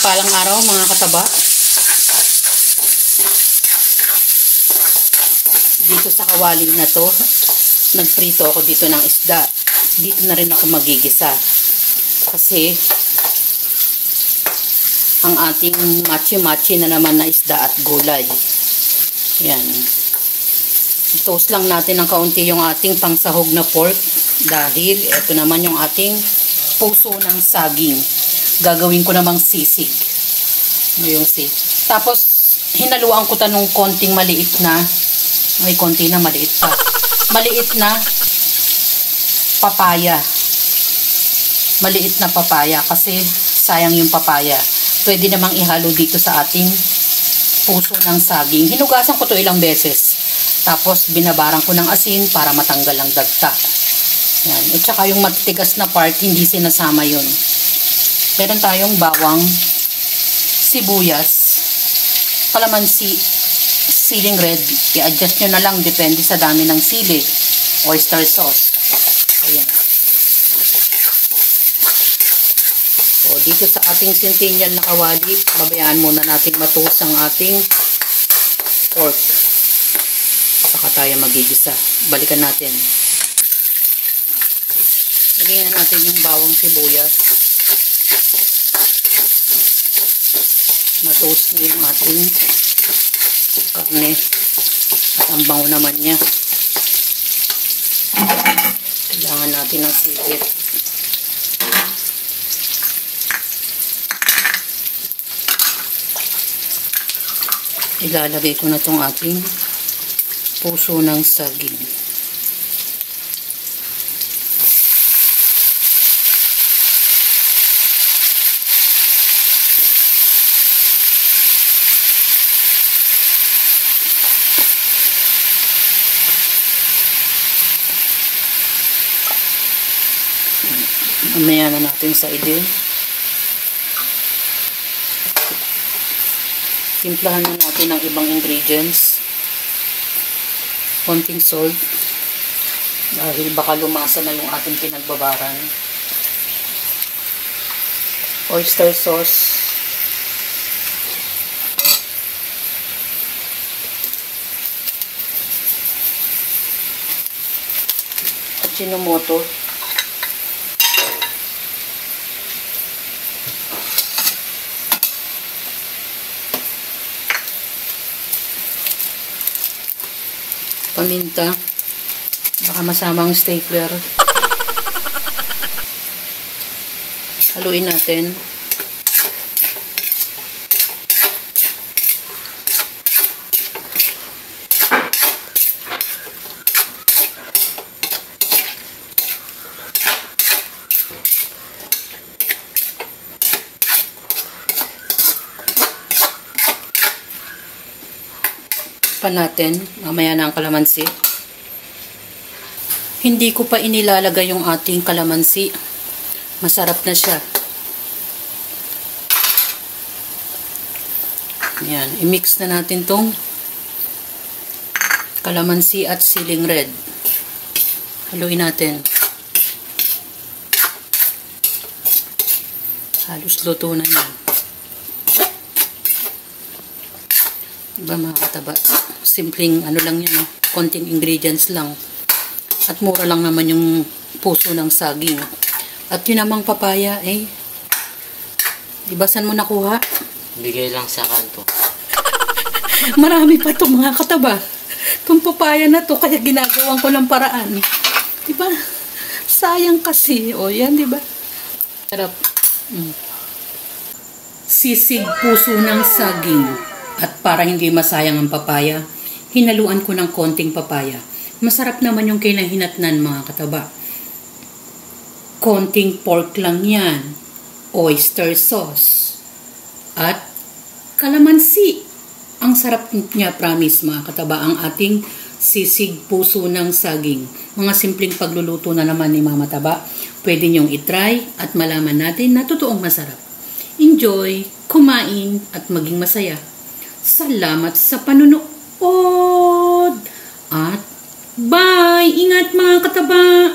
mapagpalang araw mga kataba. Dito sa kawali na to, nagprito ako dito ng isda. Dito na rin ako magigisa. Kasi ang ating machi-machi na naman na isda at gulay. Yan. I-toast lang natin ng kaunti yung ating pangsahog na pork. Dahil ito naman yung ating puso ng saging. Gagawin ko namang sisig. Yung sisig. Tapos, hinaluan ko tanong konting maliit na, may konti na maliit pa. Maliit na papaya. Maliit na papaya kasi sayang yung papaya. Pwede namang ihalo dito sa ating puso ng saging. Hinugasan ko to ilang beses. Tapos, binabarang ko ng asin para matanggal ang dagta. Yan. At saka yung matitigas na part, hindi sinasama yun. Meron tayong bawang, sibuyas, kalamansi, siling red. I-adjust nyo na lang, depende sa dami ng sili. Oyster sauce. Ayan. So, dito sa ating centennial na kawali, babayaan muna natin matuos ang ating pork. Saka tayo magigisa. Balikan natin. Lagyan na natin yung bawang sibuyas. Matoast na yung ating karne. At ang bango naman niya. Kailangan natin ng sikit. Ilalagay ko na itong ating puso ng saging. Mamaya na natin sa idin. Timplahan na natin ang ibang ingredients. Konting salt. Dahil baka lumasa na yung ating pinagbabaran. Oyster sauce. Ajinomoto. Paminta. Baka masama ang stapler. Haluin natin. Natin, mamaya na ang kalamansi. Hindi ko pa inilalagay yung ating kalamansi. Masarap na siya. Yan, i-mix na natin tong kalamansi at siling red. Haluin natin. Halos luto na yan. Diba mga kataba? Simpleng ano lang yan, no? Konting ingredients lang. At mura lang naman yung puso ng saging. At yun namang papaya, diba saan mo nakuha? Bigay lang sa kanto. Marami pa to mga kataba. Itong papaya na to, kaya ginagawang ko ng paraan. Diba? Sayang kasi. O yan, diba? Sarap. Sisig puso ng saging. At para hindi masayang ang papaya, hinaluan ko ng konting papaya. Masarap naman yung kinahinatnan mga kataba. Konting pork lang yan. Oyster sauce. At kalamansi. Ang sarap niya, promise mga kataba, ang ating sisig puso ng saging. Mga simpleng pagluluto na naman ni Mama Taba. Pwede niyong itry at malaman natin na totoong masarap. Enjoy, kumain at maging masaya. Salamat sa panunood. At bye! Ingat mga kataba!